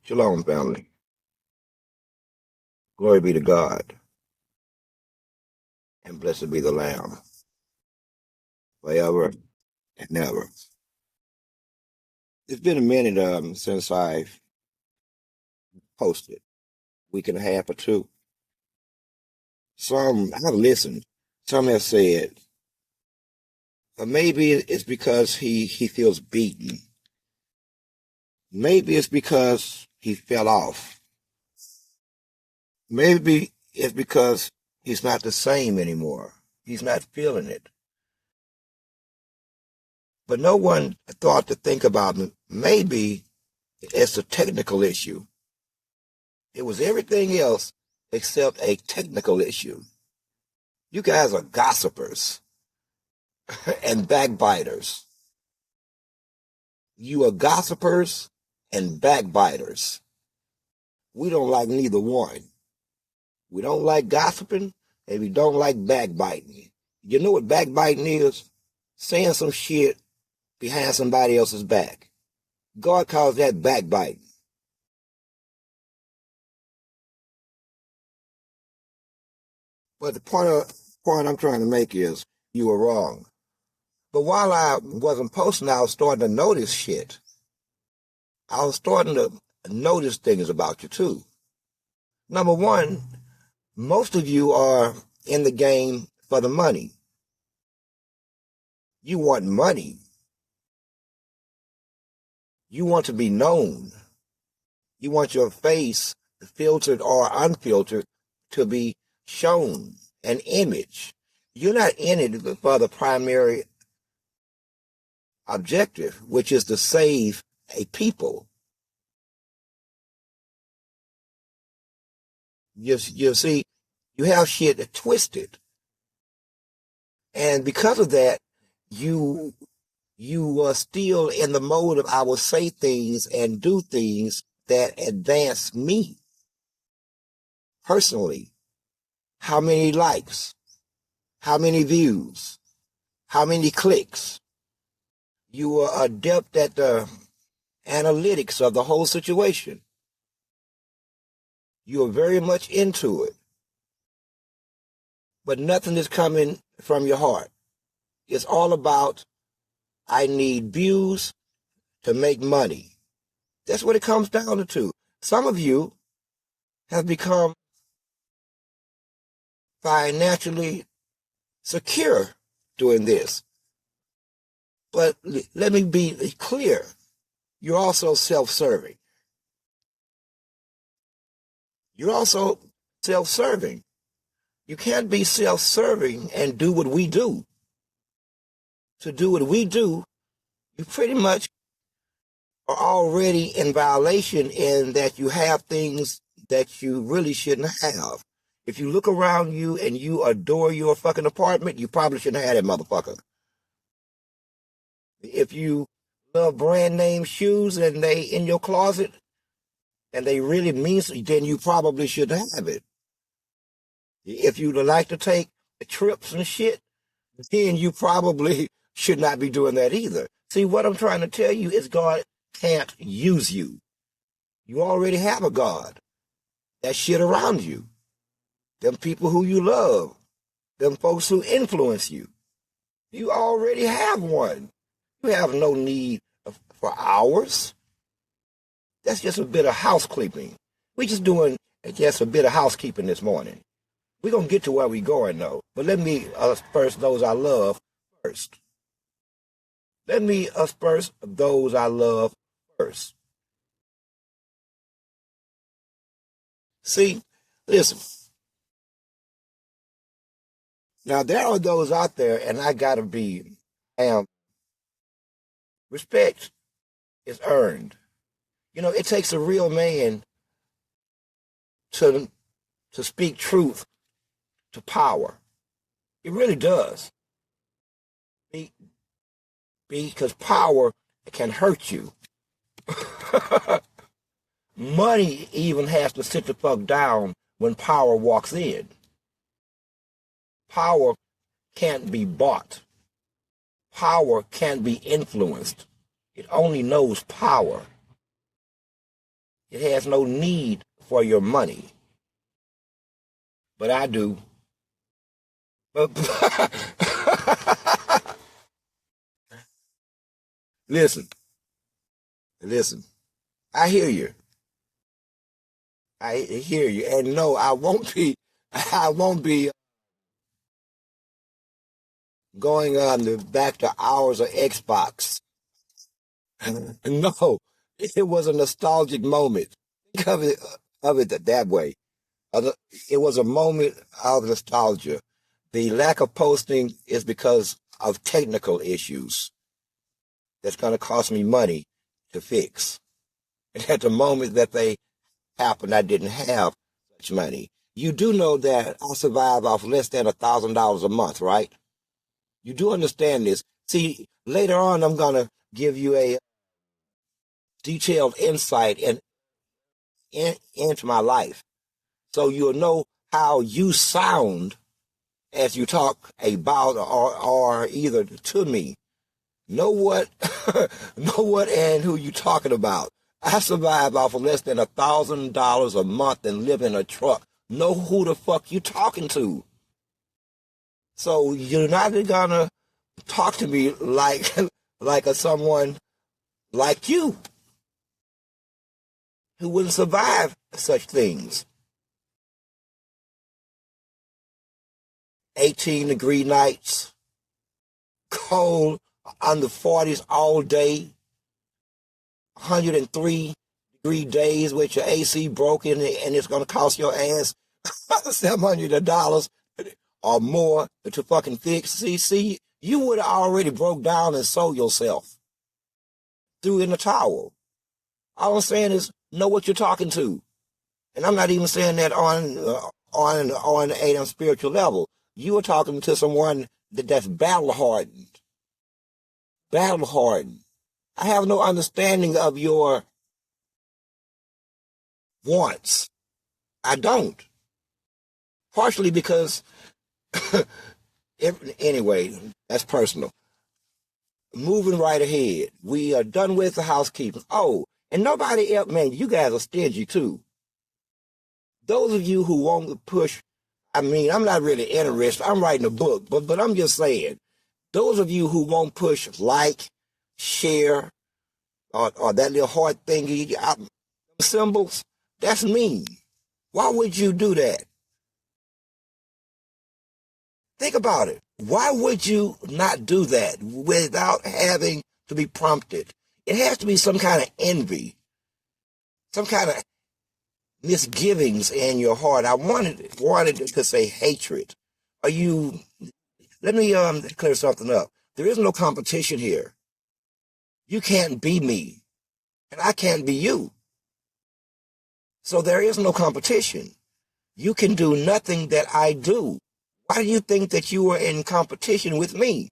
Shalom, family. Glory be to God, and blessed be the Lamb, forever and ever. It's been a minute since I've posted, week and a half or two. Some I've listened. Some have said, maybe it's because he feels beaten. Maybe it's because he fell off. Maybe it's because he's not the same anymore. He's not feeling it. But no one thought to think about maybe it's a technical issue. It was everything else except a technical issue. You guys are gossipers and backbiters. You are gossipers and backbiters. We don't like neither one. We don't like gossiping and we don't like backbiting. You know what backbiting is? Saying some shit behind somebody else's back. God calls that backbiting. But the point I'm trying to make is you were wrong. But while I wasn't posting, I was starting to notice shit. I was starting to notice things about you too. Number one, most of you are in the game for the money. You want money. You want to be known. You want your face, filtered or unfiltered, to be shown, an image. You're not in it for the primary objective, which is to save a people. You see, you have shit twisted. And because of that, you are still in the mode of I will say things and do things that advance me personally. How many likes? How many views? How many clicks? You are adept at the analytics of the whole situation. You are very much into it. But nothing is coming from your heart. It's all about, I need views to make money. That's what it comes down to. Some of you have become financially secure doing this. But let me be clear. You're also self-serving. You're also self-serving. You can't be self-serving and do what we do. To do what we do, you pretty much are already in violation in that you have things that you really shouldn't have. If you look around you and you adore your fucking apartment, you probably shouldn't have that motherfucker. If you love brand name shoes and they in your closet and they really mean something, then you probably should have it. If you like to take trips and shit, then you probably should not be doing that either. See, what I'm trying to tell you is God can't use you. You already have a God. That shit around you. Them people who you love. Them folks who influence you. You already have one. You have no need for ours. That's just a bit of housekeeping. We're just doing just a bit of housekeeping this morning. We're going to get to where we're going, though. But let me asperse those I love first. Let me asperse those I love first. See, listen. Now, there are those out there, and I got to be, respect is earned. You know, it takes a real man to speak truth to power. It really does. Because power can hurt you. Money even has to sit the fuck down when power walks in. Power can't be bought. Power can't be influenced. It only knows power. It has no need for your money. But I do. But listen, listen. I hear you. I hear you. And no, I won't be going on back to hours of Xbox. No, it was a nostalgic moment. Think of it that way. It was a moment of nostalgia. The lack of posting is because of technical issues that's going to cost me money to fix. And at the moment that they happened, I didn't have such money. You do know that I survive off less than $1,000 a month, right? You do understand this. See, later on, I'm going to give you a detailed insight into my life. So you'll know how you sound as you talk about or either to me. Know what, know what and who you talking about. I survive off of less than $1,000 a month and live in a truck. Know who the fuck you talking to. So you're not gonna talk to me like someone like you who wouldn't survive such things. 18-degree nights, cold under 40s all day, 103-degree days with your AC broken and it's going to cost your ass $700 or more to fucking fix. See, you would have already broke down and sold yourself. Threw in the towel. All I'm saying is know what you're talking to. And I'm not even saying that on a spiritual level. You are talking to someone that's battle hardened. Battle hardened. I have no understanding of your wants. I don't. Partially because, anyway, that's personal. Moving right ahead. We are done with the housekeeping. Oh, and nobody else, man, you guys are stingy too. Those of you who want to push, I mean, I'm not really interested. I'm writing a book, but I'm just saying, those of you who won't push like, share, or that little heart thingy, symbols, that's mean. Why would you do that? Think about it. Why would you not do that without having to be prompted? It has to be some kind of envy, some kind of misgivings in your heart. I wanted to say hatred. Let me clear something up. There is no competition here. You can't be me, and I can't be you. So there is no competition. You can do nothing that I do. Why do you think that you are in competition with me?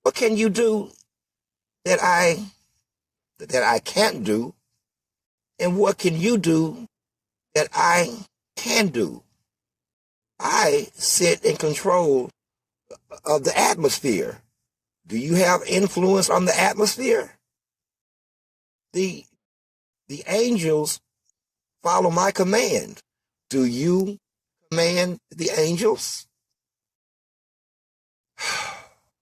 What can you do that I can't do? And what can you do that I can do? I sit in control of the atmosphere. Do you have influence on the atmosphere? The angels follow my command. Do you command the angels?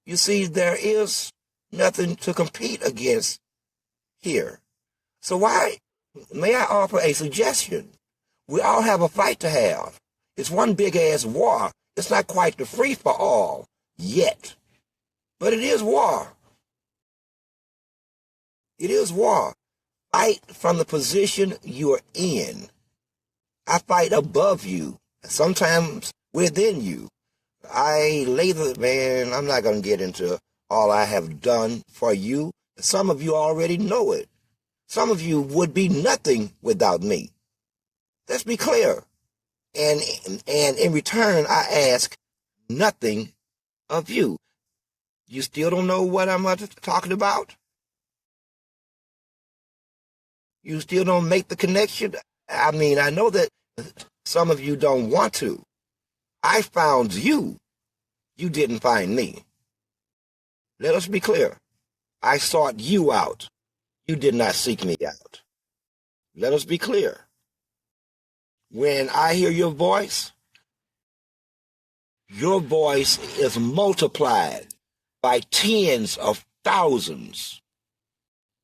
You see, there is nothing to compete against here. So may I offer a suggestion? We all have a fight to have. It's one big-ass war. It's not quite the free-for-all yet. But it is war. It is war. Fight from the position you're in. I fight above you, sometimes within you. Man, I'm not going to get into all I have done for you. Some of you already know it. Some of you would be nothing without me. Let's be clear. And in return, I ask nothing of you. You still don't know what I'm talking about? You still don't make the connection? I mean, I know that some of you don't want to. I found you. You didn't find me. Let us be clear. I sought you out. You did not seek me out. Let us be clear. When I hear your voice is multiplied by tens of thousands.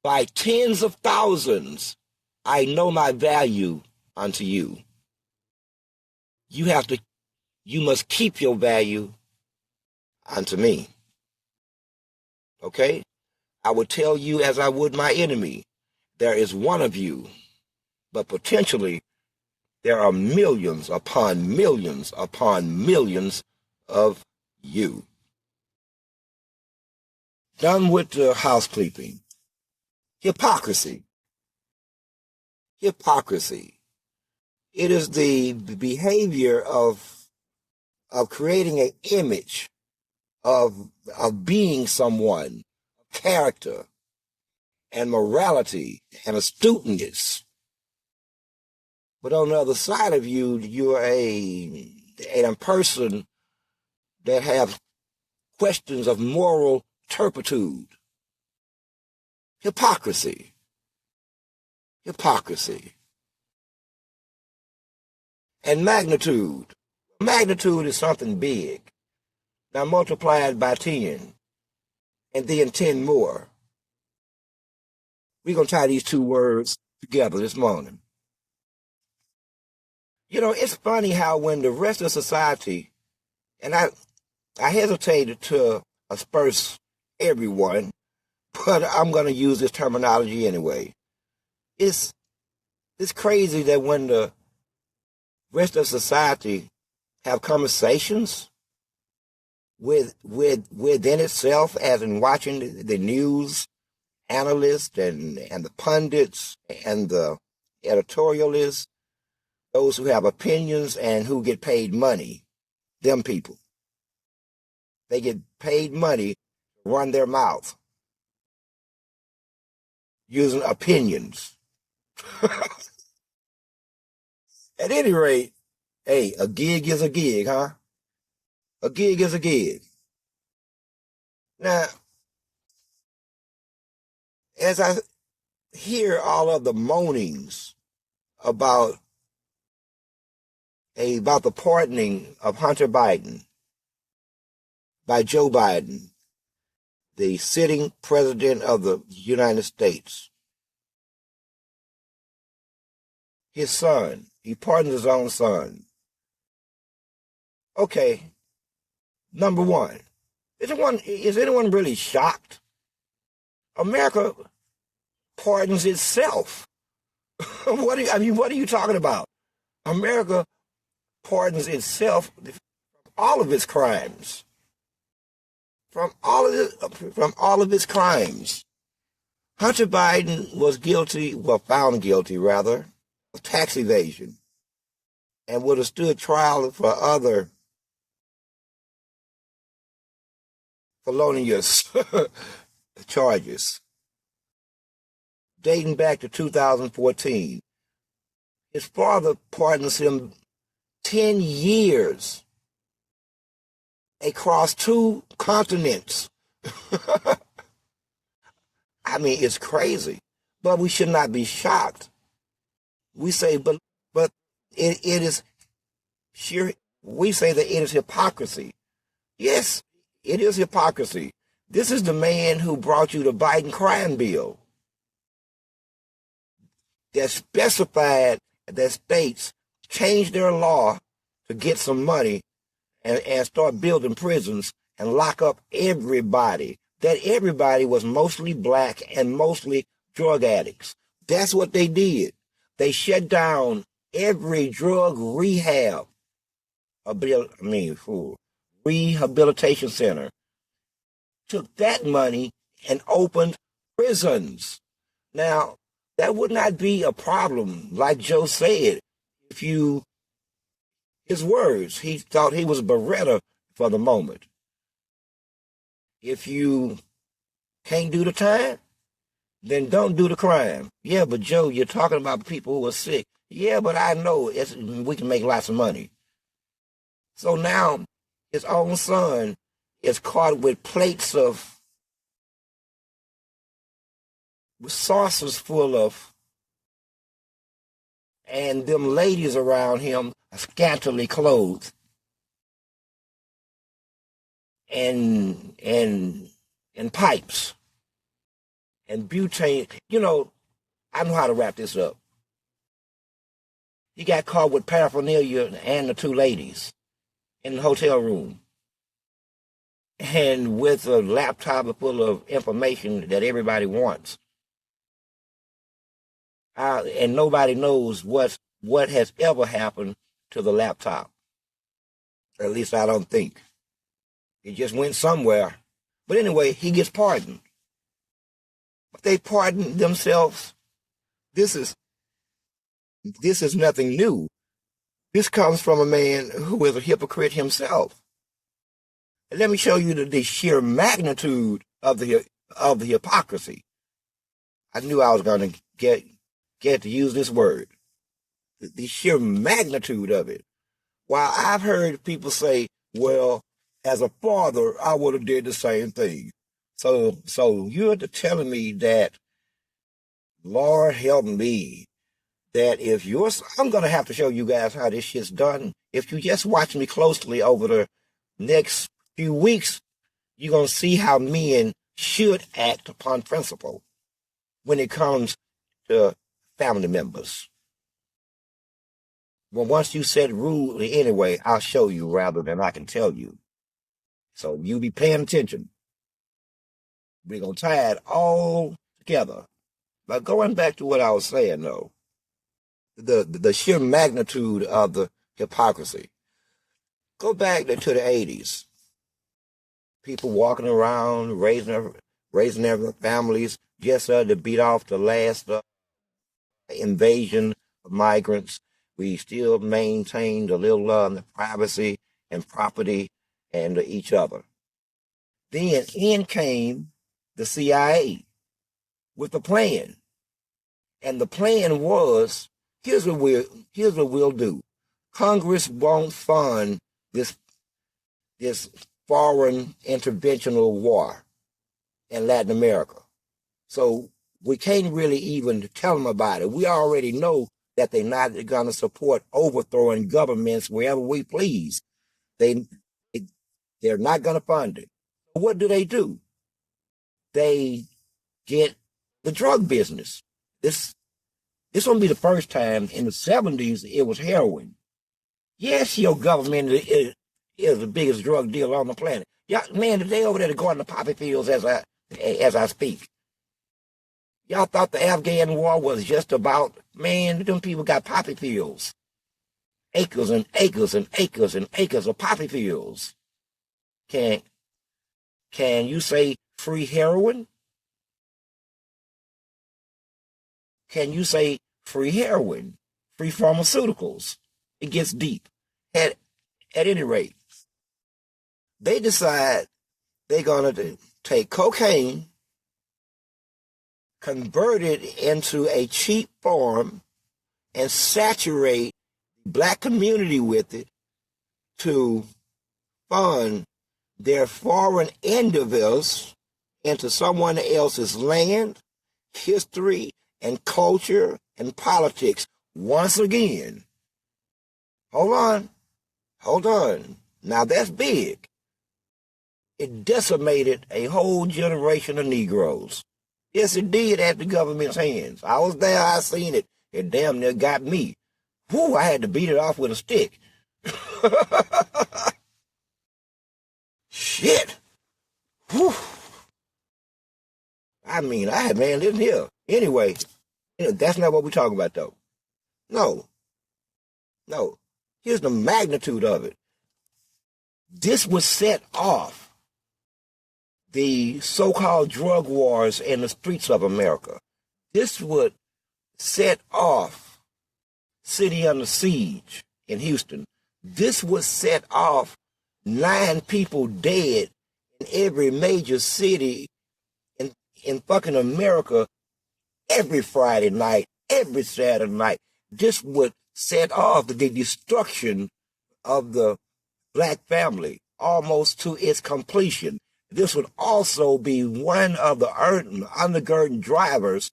By tens of thousands, I know my value unto you. You must keep your value unto me. Okay? I would tell you as I would my enemy, there is one of you, but potentially there are millions upon millions upon millions of you. Done with the housekeeping. Hypocrisy. Hypocrisy. It is the behavior of creating an image of being someone, character and morality and astuteness. But on the other side of you, you're a person that have questions of moral turpitude. Hypocrisy. Hypocrisy. And magnitude. Magnitude is something big. Now multiply it by 10, and then 10 more. We're going to tie these two words together this morning. You know, it's funny how when the rest of society, and I hesitated to asperse everyone, but I'm going to use this terminology anyway. It's crazy that when the rest of society have conversations within itself, as in watching the news analysts and the pundits and the editorialists, those who have opinions and who get paid money, them people. They get paid money to run their mouth using opinions. At any rate, hey, a gig is a gig, huh? A gig is a gig. Now, as I hear all of the moanings about the pardoning of Hunter Biden by Joe Biden, the sitting president of the United States, his son, he pardoned his own son. Okay, number one, is anyone really shocked? America pardons itself. What are you talking about? America pardons itself from all of its crimes. From all of its crimes. Hunter Biden was found guilty rather, of tax evasion, and would have stood trial for other felonious charges. Dating back to 2014. His father pardons him 10 years across 2 continents. I mean, it's crazy. But we should not be shocked. We say, but it is sheer, we say that it is hypocrisy. Yes, it is hypocrisy. This is the man who brought you the Biden crime bill that specified that states change their law to get some money and start building prisons and lock up everybody. That everybody was mostly black and mostly drug addicts. That's what they did. They shut down every drug rehabilitation center. Took that money and opened prisons. Now, that would not be a problem, like Joe said, his words, he thought he was a Beretta for the moment. If you can't do the time, then don't do the crime. Yeah, but Joe, you're talking about people who are sick. Yeah, but I know we can make lots of money. So now his own son is caught with plates with saucers full of and them ladies around him are scantily clothed and pipes and butane. You know, I know how to wrap this up. He got caught with paraphernalia and the two ladies in the hotel room, and with a laptop full of information that everybody wants. And nobody knows what has ever happened to the laptop. Or at least I don't think. It just went somewhere. But anyway, he gets pardoned. But they pardoned themselves. This is nothing new. This comes from a man who is a hypocrite himself. And let me show you the sheer magnitude of the hypocrisy. I knew I was going to get to use this word. The sheer magnitude of it. While I've heard people say, well, as a father, I would have did the same thing. So you're telling me that, Lord help me, that if I'm going to have to show you guys how this shit's done. If you just watch me closely over the next few weeks, you're going to see how men should act upon principle when it comes to family members. Well, once you set rules anyway, I'll show you rather than I can tell you. So you be paying attention. We're going to tie it all together. But going back to what I was saying, though, the sheer magnitude of the hypocrisy. Go back to the 80s. People walking around, raising their families just to beat off the last invasion of migrants. We still maintained a little privacy and property and each other. Then in came the CIA with a plan. And the plan was, here's what we'll do. Congress won't fund this foreign interventional war in Latin America. So we can't really even tell them about it. We already know that they're not going to support overthrowing governments wherever we please. They're not going to fund it. What do? They get the drug business. This won't be the first time. In the 70s, it was heroin. Yes, your government is the biggest drug dealer on the planet. Y'all, man, they over there going to poppy fields as I speak. Y'all thought the Afghan war was just about, man, them people got poppy fields. Acres and acres and acres and acres of poppy fields. Can you say free heroin? Can you say free heroin? Free pharmaceuticals? It gets deep. At any rate, they decide they're going to take cocaine, convert it into a cheap form, and saturate the black community with it to fund their foreign endeavors into someone else's land, history, and culture, and politics. Once again, hold on. Now that's big. It decimated a whole generation of Negroes. Yes, it did at the government's hands. I was there, I seen it. It damn near got me. Whew, I had to beat it off with a stick. Shit. Whew. I mean, listen here. Anyway, that's not what we're talking about, though. No. Here's the magnitude of it. This was set off the so-called drug wars in the streets of America. This would set off City Under Siege in Houston. This would set off 9 people dead in every major city in fucking America every Friday night, every Saturday night. This would set off the destruction of the black family almost to its completion. This would also be one of the undergirding drivers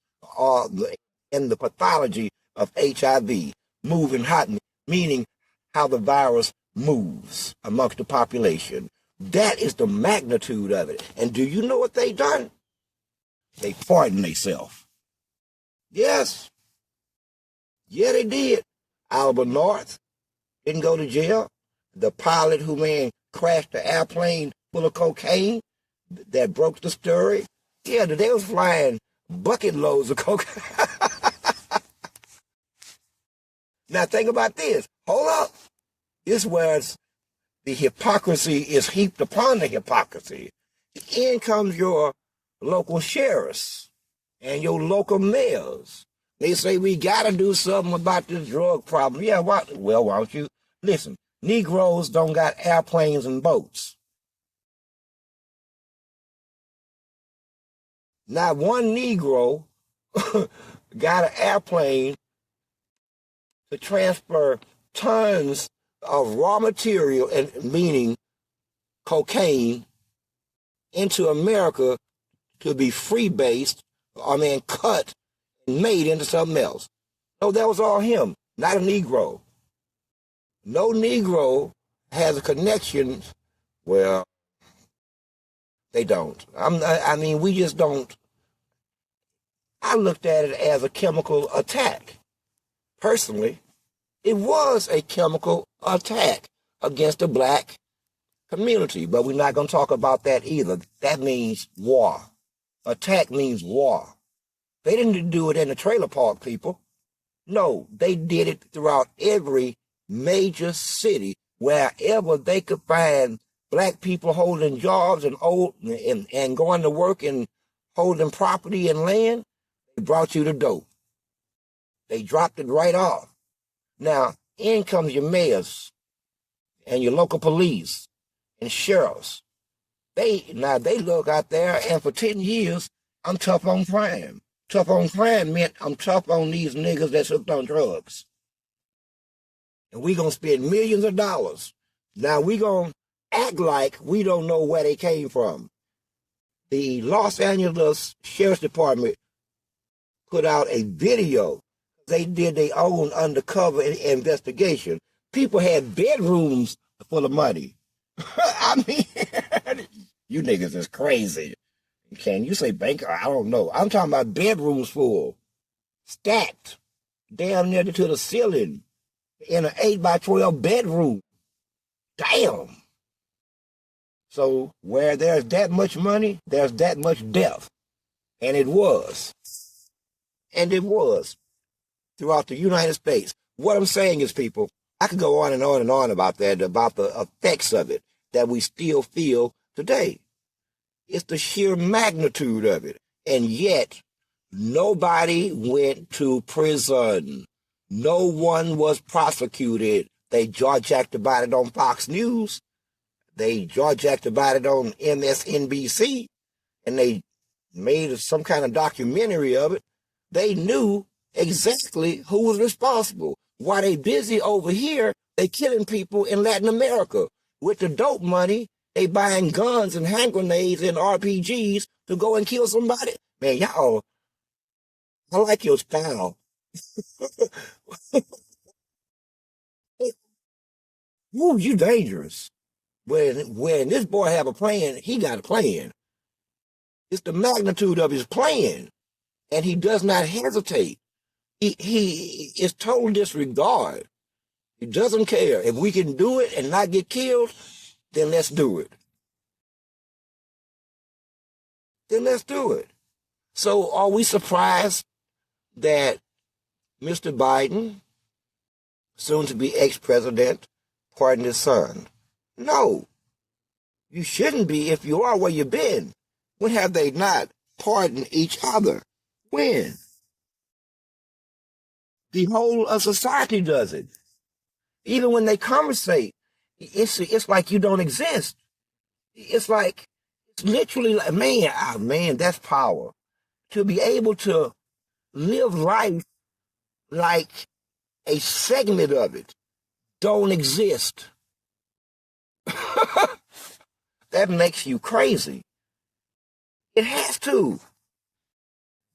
in the pathology of HIV. moving hot, meaning how the virus moves amongst the population. That is the magnitude of it. And do you know what they done? They pardoned themselves. Yes. Yeah, they did. Alba North didn't go to jail. The pilot who crashed the airplane full of cocaine that broke the story. Yeah, they was flying bucket loads of cocaine. Now think about this. Hold up. This was the hypocrisy is heaped upon the hypocrisy. In comes your local sheriffs and your local mayors. They say we got to do something about this drug problem. Yeah, what? Well, why don't you? Listen, Negroes don't got airplanes and boats. Not one Negro got an airplane to transfer tons of raw material, and meaning cocaine, into America to be free-based, cut and made into something else. No, that was all him, not a Negro. No Negro has a connection. Well, they don't. We just don't. I looked at it as a chemical attack. Personally, it was a chemical attack against the black community, but we're not going to talk about that either. That means war. Attack means war. They didn't do it in the trailer park, people. No, they did it throughout every major city, wherever they could find black people holding jobs and going to work and holding property and land. They brought you the dope. They dropped it right off. Now, in comes your mayors and your local police and sheriffs. They look out there, and for 10 years, I'm tough on crime. Tough on crime meant I'm tough on these niggas that's hooked on drugs. And we gonna spend millions of dollars. Now we gonna act like we don't know where they came from. The Los Angeles Sheriff's Department put out a video. They did their own undercover investigation. People had bedrooms full of money. I mean, you niggas is crazy. Can you say banker? I don't know. I'm talking about bedrooms full, stacked, damn near to the ceiling, in an 8x12 bedroom. Damn. So where there's that much money, there's that much death. And it was. And it was throughout the United States. What I'm saying is, people, I could go on and on and on about that, about the effects of it that we still feel today. It's the sheer magnitude of it. And yet, nobody went to prison. No one was prosecuted. They jaw-jacked about it on Fox News. They jaw-jacked about it on MSNBC. And they made some kind of documentary of it. They knew exactly who was responsible. While they busy over here, they killing people in Latin America. With the dope money, they buying guns and hand grenades and RPGs to go and kill somebody. Man, y'all, I like your style. Woo, you dangerous. When this boy have a plan, he got a plan. It's the magnitude of his plan. And he does not hesitate. He is total disregard. He doesn't care. If we can do it and not get killed, then let's do it. Then let's do it. So are we surprised that Mr. Biden, soon to be ex-president, pardoned his son? No. You shouldn't be if you are where you've been. When have they not pardoned each other? When? The whole of society does it. Even when they conversate, it's like you don't exist. It's literally like, man, that's power. To be able to live life like a segment of it don't exist. That makes you crazy. It has to.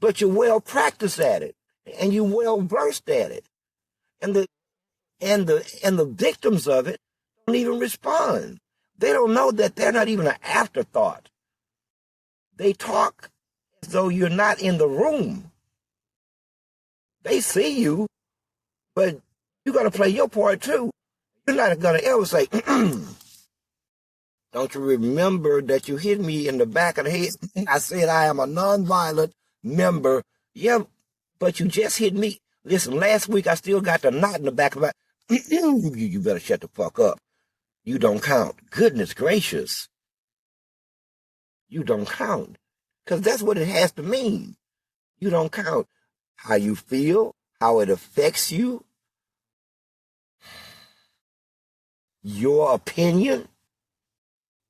But you're well practiced at it, and you're well versed at it. And And the victims of it don't even respond. They don't know that they're not even an afterthought. They talk as though you're not in the room. They see you, but you got to play your part too. You're not going to ever say, don't you remember that you hit me in the back of the head? I said I am a nonviolent member. Yeah, but you just hit me. Listen, last week I still got the knot in the back of my you better shut the fuck up. You don't count. Goodness gracious. You don't count. Because that's what it has to mean. You don't count. How you feel, how it affects you, your opinion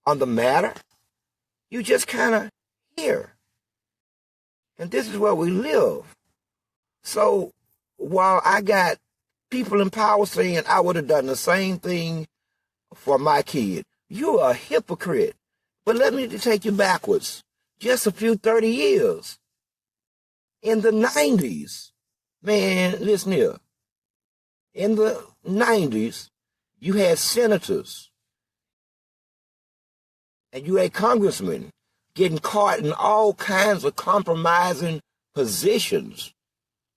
on the matter. You just kind of hear. And this is where we live. So while I got people in power saying I would have done the same thing for my kid, you're a hypocrite. But let me take you backwards. Just a few 30 years. In the 90s, man, listen here. In the 90s, you had senators and you had congressmen getting caught in all kinds of compromising positions.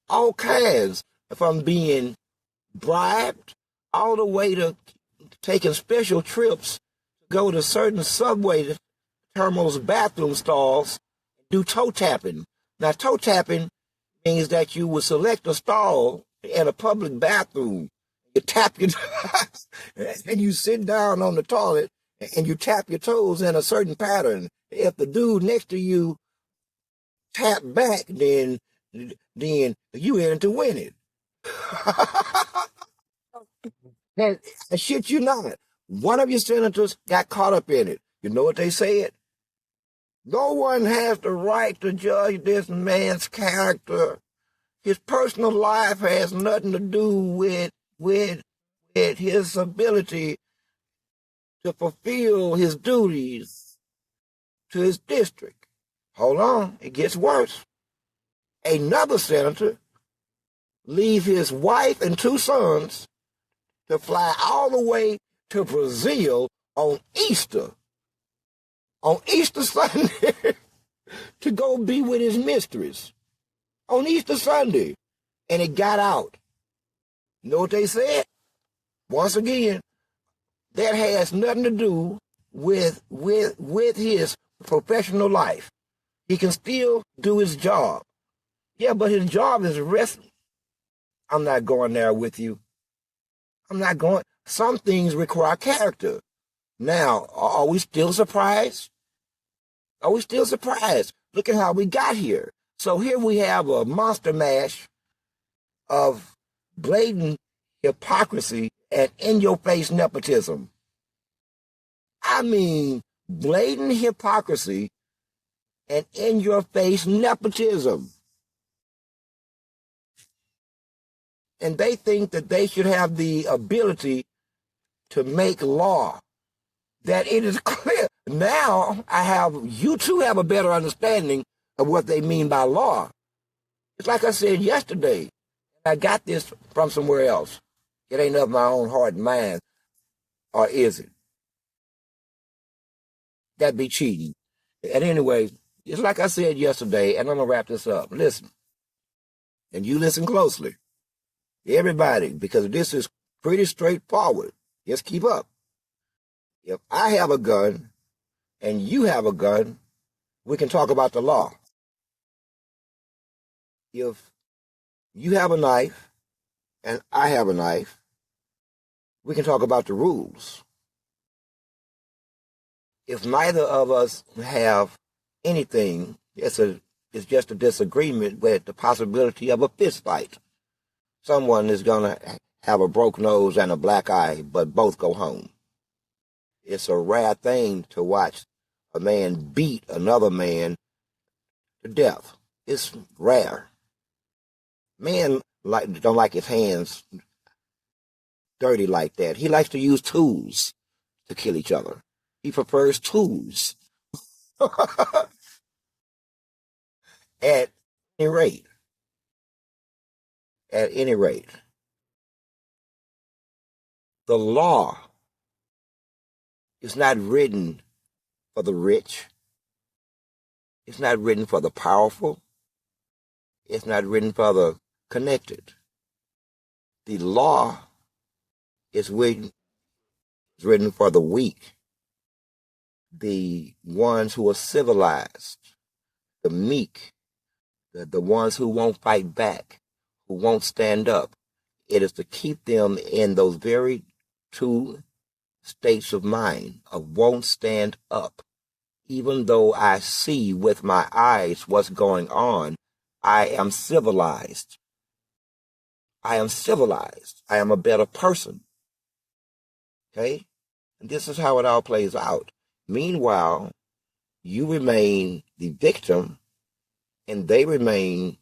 All kinds, from being bribed all the way to taking special trips to go to certain subway terminals, bathroom stalls, do toe tapping. Now, toe tapping means that you would select a stall in a public bathroom. You tap your and you sit down on the toilet and you tap your toes in a certain pattern. If the dude next to you tap back, then you in to win it. and, and shit you not. One of your senators got caught up in it. You know what they said? No one has the right to judge this man's character. His personal life has nothing to do with his ability to fulfill his duties to his district. Hold on, it gets worse. Another senator leave his wife and 2 sons to fly all the way to Brazil on Easter Sunday, to go be with his mistress on Easter Sunday. And it got out. You know what they said? Once again, that has nothing to do with his professional life. He can still do his job. Yeah, but his job is wrestling. I'm not going there with you. I'm not going. Some things require character. Now, are we still surprised? Are we still surprised? Look at how we got here. So here we have a monster mash of blatant hypocrisy and in-your-face nepotism. I mean, blatant hypocrisy and in-your-face nepotism. And they think that they should have the ability to make law. That it is clear. Now you too have a better understanding of what they mean by law. It's like I said yesterday. I got this from somewhere else. It ain't of my own heart and mind. Or is it? That'd be cheating. And anyway, it's like I said yesterday, and I'm going to wrap this up. Listen. And you listen closely. Everybody, because this is pretty straightforward. Just keep up. If I have a gun and you have a gun, we can talk about the law. If you have a knife and I have a knife, we can talk about the rules. If neither of us have anything, it's just a disagreement with the possibility of a fist fight. Someone is going to have a broke nose and a black eye, but both go home. It's a rare thing to watch a man beat another man to death. It's rare. Men don't like his hands dirty like that. He likes to use tools to kill each other. He prefers tools. At any rate, The law is not written for the rich. It's not written for the powerful. It's not written for the connected. The law is written for the weak, the ones who are civilized, the meek, the ones who won't fight back, who won't stand up. It is to keep them in those very two states of mind of won't stand up. Even though I see with my eyes what's going on, I am civilized. I am civilized. I am a better person. Okay? And this is how it all plays out. Meanwhile, you remain the victim and they remain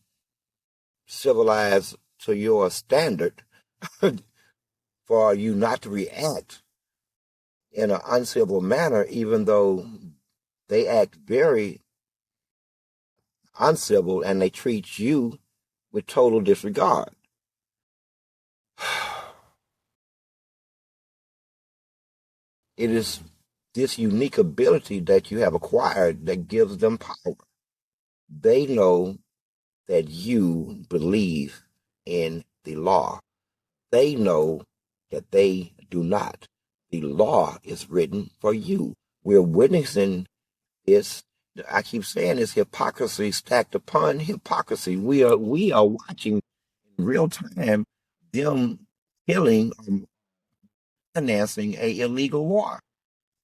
civilized to your standard for you not to react in an uncivil manner, even though they act very uncivil and they treat you with total disregard. It is this unique ability that you have acquired that gives them power. They know that you believe in the law. They know that they do not. The law is written for you. We're witnessing this. I keep saying this hypocrisy stacked upon hypocrisy. We are watching in real time them killing or financing a illegal war.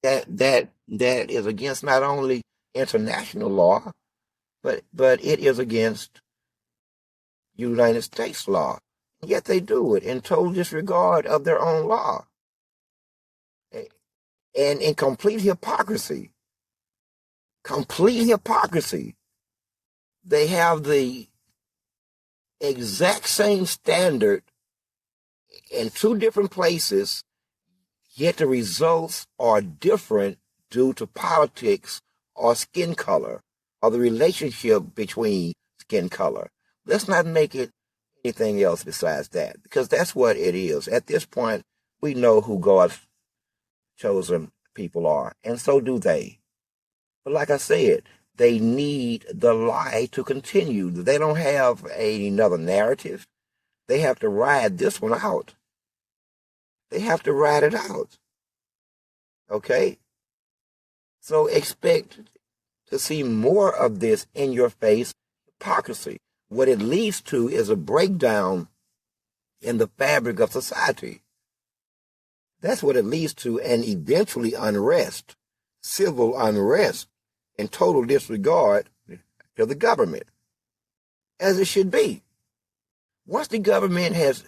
That is against not only international law, but it is against United States law. Yet they do it in total disregard of their own law. And in complete hypocrisy, they have the exact same standard in two different places, yet the results are different due to politics or skin color or the relationship between skin color. Let's not make it anything else besides that, because that's what it is. At this point, we know who God's chosen people are, and so do they. But like I said, they need the lie to continue. They don't have another narrative. They have to ride this one out. They have to ride it out. Okay? So expect to see more of this in your face hypocrisy. What it leads to is a breakdown in the fabric of society. That's what it leads to, and eventually unrest, civil unrest, and total disregard to the government, as it should be. Once the government has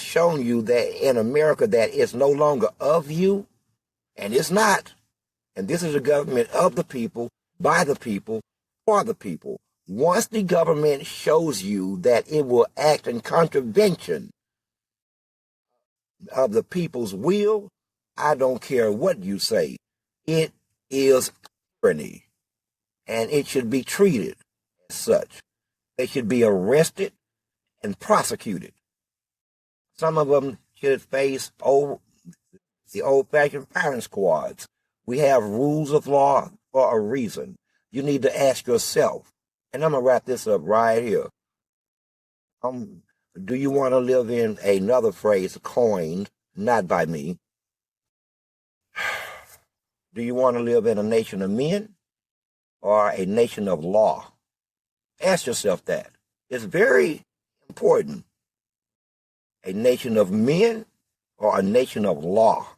shown you that in America that it's no longer of you, and it's not, and this is a government of the people, by the people, for the people. Once the government shows you that it will act in contravention of the people's will, I don't care what you say. It is tyranny, and it should be treated as such. They should be arrested and prosecuted. Some of them should face the old-fashioned firing squads. We have rules of law for a reason. You need to ask yourself, and I'm going to wrap this up right here. Do you want to live in another phrase coined, not by me? Do you want to live in a nation of men or a nation of law? Ask yourself that. It's very important. A nation of men or a nation of law?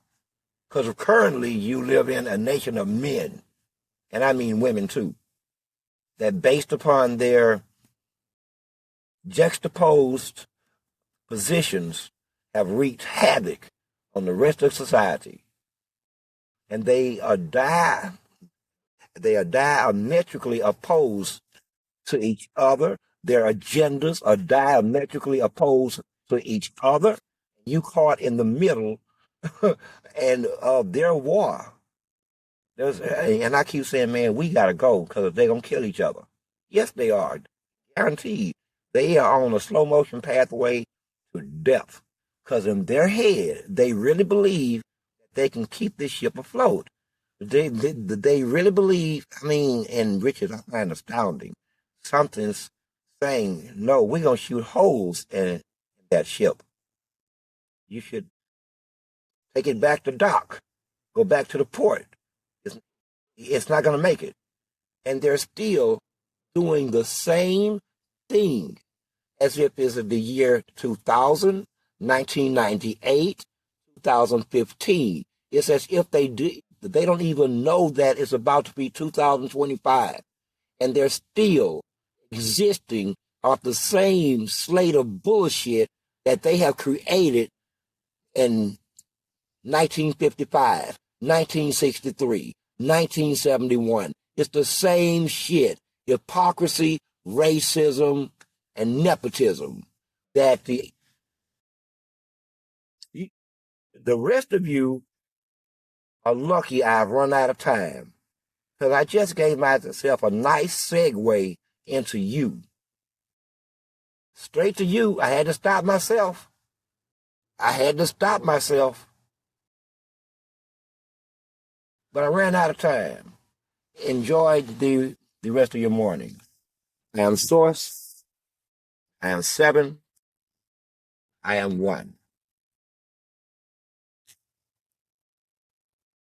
Because currently you live in a nation of men, and I mean women too, that based upon their juxtaposed positions have wreaked havoc on the rest of society. And they are diametrically opposed to each other. Their agendas are diametrically opposed to each other. You caught in the middle and of their war. And I keep saying, man, we got to go because they're going to kill each other. Yes, they are. Guaranteed. They are on a slow motion pathway to death. Because in their head, they really believe that they can keep this ship afloat. They really believe, I mean, and which is, I find astounding, something's saying, no, we're going to shoot holes in that ship. You should take it back to dock, go back to the port. It's not going to make it. And they're still doing the same thing as if it's the year 2000, 1998, 2015. It's as if they don't even know that it's about to be 2025. And they're still existing off the same slate of bullshit that they have created in 1955, 1963, 1971. It's the same shit. Hypocrisy, racism, and nepotism that the rest of you are lucky I've run out of time, because I just gave myself a nice segue into you. Straight to you, I had to stop myself. But I ran out of time. Enjoy the rest of your morning. I am Source. I am 7. I am 1.